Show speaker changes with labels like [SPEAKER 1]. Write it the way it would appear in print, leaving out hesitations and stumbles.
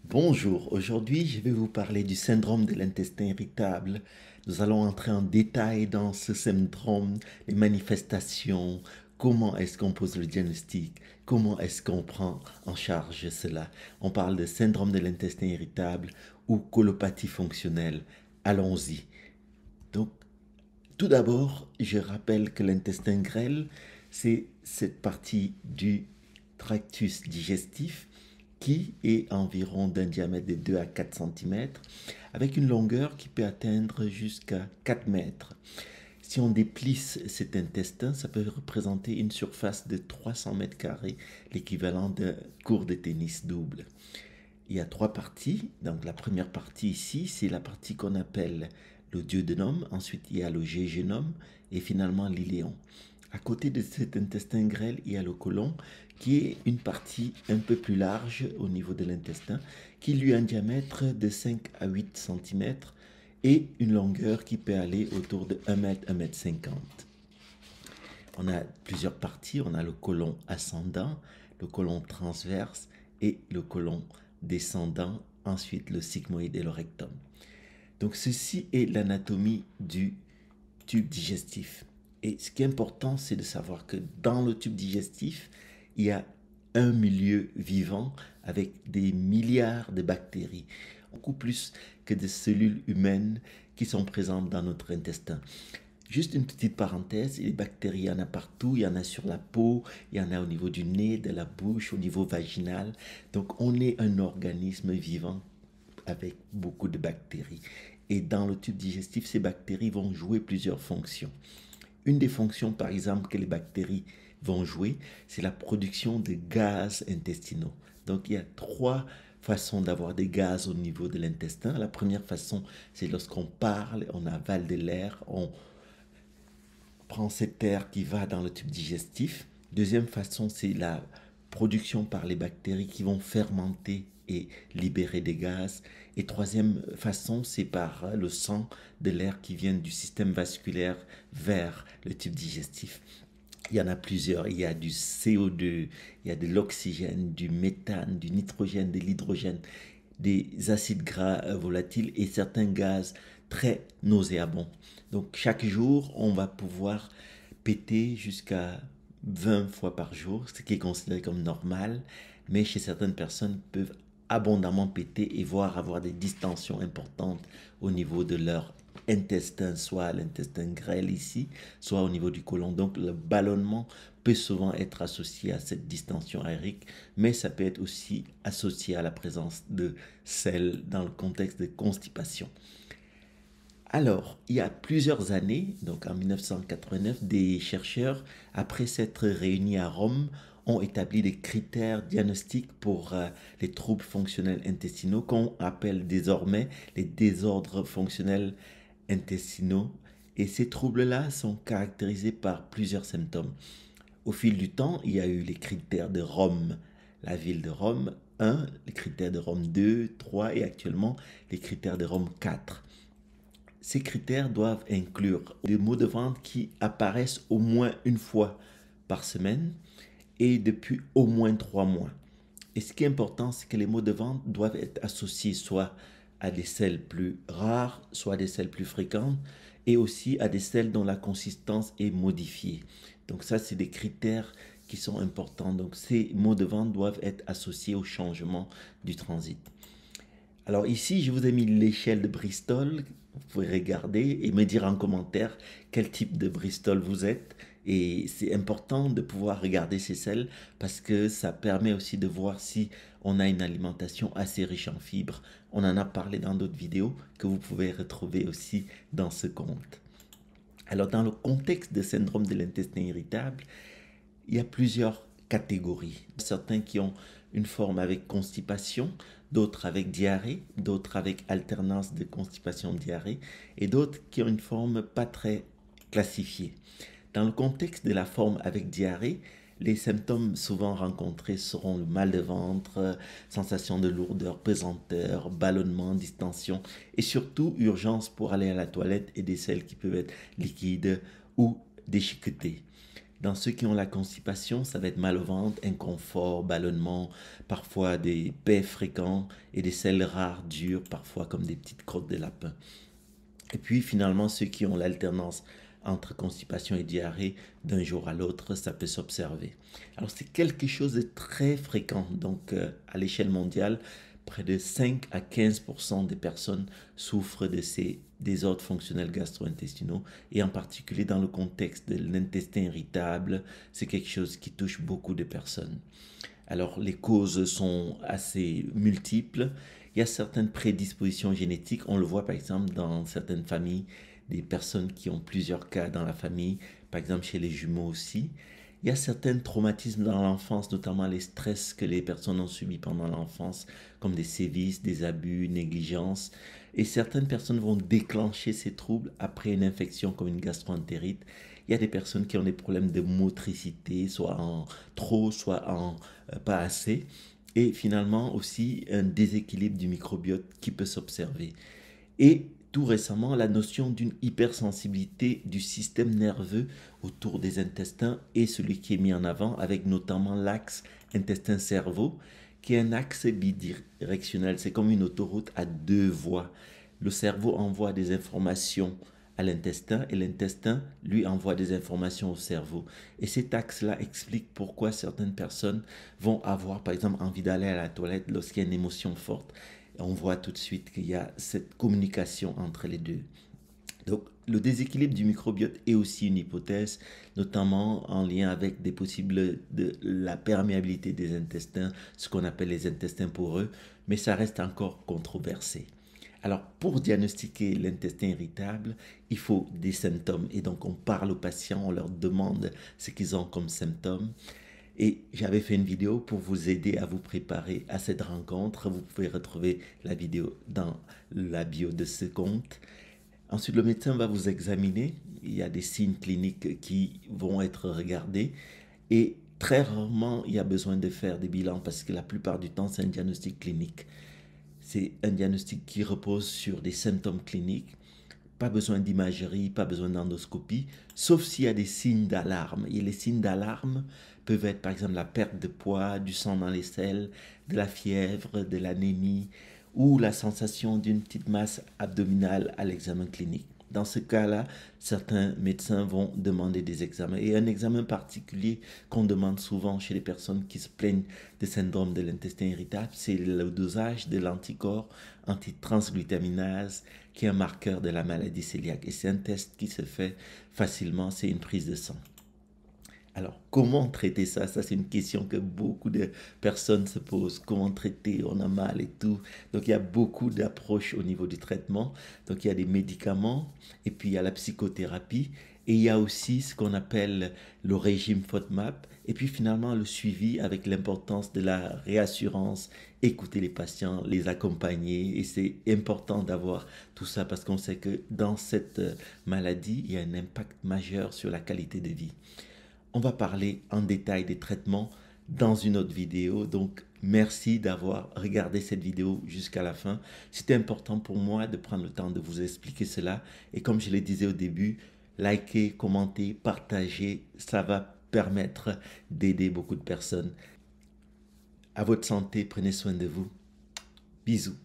[SPEAKER 1] Bonjour, aujourd'hui je vais vous parler du syndrome de l'intestin irritable. Nous allons entrer en détail dans ce syndrome, les manifestations, comment est-ce qu'on pose le diagnostic, comment est-ce qu'on prend en charge cela. On parle de syndrome de l'intestin irritable ou colopathie fonctionnelle. Allons-y. Donc, tout d'abord, je rappelle que l'intestin grêle, c'est cette partie du tractus digestif qui est environ d'un diamètre de 2 à 4 cm, avec une longueur qui peut atteindre jusqu'à 4 mètres. Si on déplisse cet intestin, ça peut représenter une surface de 300 mètres carrés, l'équivalent d'un court de tennis double. Il y a trois parties. Donc la première partie ici, c'est la partie qu'on appelle le duodénum. Ensuite, il y a le jéjunum et finalement l'iléon. À côté de cet intestin grêle, il y a le côlon, qui est une partie un peu plus large au niveau de l'intestin, qui lui a un diamètre de 5 à 8 cm et une longueur qui peut aller autour de 1 mètre, 1 mètre 50. On a plusieurs parties. On a le côlon ascendant, le côlon transverse et le côlon descendant, ensuite le sigmoïde et le rectum. Donc ceci est l'anatomie du tube digestif. Et ce qui est important, c'est de savoir que dans le tube digestif, il y a un milieu vivant avec des milliards de bactéries, beaucoup plus que de cellules humaines qui sont présentes dans notre intestin. Juste une petite parenthèse, les bactéries, il y en a partout, il y en a sur la peau, il y en a au niveau du nez, de la bouche, au niveau vaginal. Donc on est un organisme vivant avec beaucoup de bactéries. Et dans le tube digestif, ces bactéries vont jouer plusieurs fonctions. Une des fonctions, par exemple, que les bactéries vont jouer, c'est la production de gaz intestinaux. Donc il y a trois façons d'avoir des gaz au niveau de l'intestin. La première façon, c'est lorsqu'on parle, on avale de l'air, on prend cet air qui va dans le tube digestif. Deuxième façon, c'est la production par les bactéries qui vont fermenter et libérer des gaz. Et troisième façon, c'est par le sang, de l'air qui vient du système vasculaire vers le tube digestif. Il y en a plusieurs. Il y a du CO2, il y a de l'oxygène, du méthane, du nitrogène, de l'hydrogène, des acides gras volatiles et certains gaz très nauséabonds. Donc chaque jour, on va pouvoir péter jusqu'à 20 fois par jour, ce qui est considéré comme normal, mais chez certaines personnes peuvent abondamment péter et voire avoir des distensions importantes au niveau de leur intestin, soit l'intestin grêle ici, soit au niveau du côlon. Donc le ballonnement peut souvent être associé à cette distension aérique, mais ça peut être aussi associé à la présence de sel dans le contexte de constipation. Alors, il y a plusieurs années, donc en 1989, des chercheurs, après s'être réunis à Rome, ont établi des critères diagnostiques pour les troubles fonctionnels intestinaux qu'on appelle désormais les désordres fonctionnels intestinaux. Et ces troubles-là sont caractérisés par plusieurs symptômes. Au fil du temps, il y a eu les critères de Rome, la ville de Rome 1, les critères de Rome 2, 3 et actuellement les critères de Rome 4. Ces critères doivent inclure des maux de ventre qui apparaissent au moins une fois par semaine et depuis au moins 3 mois. Et ce qui est important, c'est que les maux de ventre doivent être associés soit à des selles plus rares, soit à des selles plus fréquentes, et aussi à des selles dont la consistance est modifiée. Donc ça, c'est des critères qui sont importants. Donc ces maux de ventre doivent être associés au changement du transit. Alors ici, je vous ai mis l'échelle de Bristol. Vous pouvez regarder et me dire en commentaire quel type de Bristol vous êtes. Et c'est important de pouvoir regarder ces selles parce que ça permet aussi de voir si on a une alimentation assez riche en fibres. On en a parlé dans d'autres vidéos que vous pouvez retrouver aussi dans ce compte. Alors dans le contexte de syndrome de l'intestin irritable, il y a plusieurs catégories. Certains qui ont une forme avec constipation, d'autres avec diarrhée, d'autres avec alternance de constipation-diarrhée et d'autres qui ont une forme pas très classifiée. Dans le contexte de la forme avec diarrhée, les symptômes souvent rencontrés seront le mal de ventre, sensation de lourdeur, pesanteur, ballonnement, distension et surtout urgence pour aller à la toilette et des selles qui peuvent être liquides ou déchiquetées. Dans ceux qui ont la constipation, ça va être mal au ventre, inconfort, ballonnement, parfois des pets fréquents et des selles rares, dures, parfois comme des petites crottes de lapin. Et puis finalement, ceux qui ont l'alternance entre constipation et diarrhée d'un jour à l'autre, ça peut s'observer. Alors c'est quelque chose de très fréquent. Donc à l'échelle mondiale, près de 5 à 15% des personnes souffrent de ces désordres fonctionnels gastro-intestinaux et en particulier dans le contexte de l'intestin irritable, c'est quelque chose qui touche beaucoup de personnes. Alors les causes sont assez multiples. Il y a certaines prédispositions génétiques. On le voit par exemple dans certaines familles, des personnes qui ont plusieurs cas dans la famille, par exemple chez les jumeaux aussi. Il y a certains traumatismes dans l'enfance, notamment les stress que les personnes ont subis pendant l'enfance, comme des sévices, des abus, négligence. Et certaines personnes vont déclencher ces troubles après une infection comme une gastroentérite. Il y a des personnes qui ont des problèmes de motricité, soit en trop, soit en pas assez. Et finalement aussi un déséquilibre du microbiote qui peut s'observer. Et tout récemment, la notion d'une hypersensibilité du système nerveux autour des intestins est celui qui est mis en avant, avec notamment l'axe intestin-cerveau, qui est un axe bidirectionnel. C'est comme une autoroute à deux voies. Le cerveau envoie des informations à l'intestin et l'intestin lui envoie des informations au cerveau. Et cet axe-là explique pourquoi certaines personnes vont avoir, par exemple, envie d'aller à la toilette lorsqu'il y a une émotion forte. On voit tout de suite qu'il y a cette communication entre les deux. Donc, le déséquilibre du microbiote est aussi une hypothèse, notamment en lien avec des possibles de la perméabilité des intestins, ce qu'on appelle les intestins poreux, mais ça reste encore controversé. Alors, pour diagnostiquer l'intestin irritable, il faut des symptômes. Et donc, on parle aux patients, on leur demande ce qu'ils ont comme symptômes. Et j'avais fait une vidéo pour vous aider à vous préparer à cette rencontre. Vous pouvez retrouver la vidéo dans la bio de ce compte. Ensuite, le médecin va vous examiner. Il y a des signes cliniques qui vont être regardés. Et très rarement, il y a besoin de faire des bilans parce que la plupart du temps, c'est un diagnostic clinique. C'est un diagnostic qui repose sur des symptômes cliniques. Pas besoin d'imagerie, pas besoin d'endoscopie, sauf s'il y a des signes d'alarme. Et les signes d'alarme peuvent être par exemple la perte de poids, du sang dans les selles, de la fièvre, de l'anémie ou la sensation d'une petite masse abdominale à l'examen clinique. Dans ce cas-là, certains médecins vont demander des examens. Et un examen particulier qu'on demande souvent chez les personnes qui se plaignent de syndrome de l'intestin irritable, c'est le dosage de l'anticorps antitransglutaminase, qui est un marqueur de la maladie cœliaque. Et c'est un test qui se fait facilement, c'est une prise de sang. Alors, comment traiter ça? Ça, c'est une question que beaucoup de personnes se posent. Comment traiter? On a mal et tout. Donc, il y a beaucoup d'approches au niveau du traitement. Donc, il y a des médicaments et puis il y a la psychothérapie. Et il y a aussi ce qu'on appelle le régime FODMAP. Et puis finalement, le suivi avec l'importance de la réassurance, écouter les patients, les accompagner. Et c'est important d'avoir tout ça parce qu'on sait que dans cette maladie, il y a un impact majeur sur la qualité de vie. On va parler en détail des traitements dans une autre vidéo. Donc, merci d'avoir regardé cette vidéo jusqu'à la fin. C'était important pour moi de prendre le temps de vous expliquer cela. Et comme je le disais au début, likez, commentez, partagez. Ça va permettre d'aider beaucoup de personnes. À votre santé, prenez soin de vous. Bisous.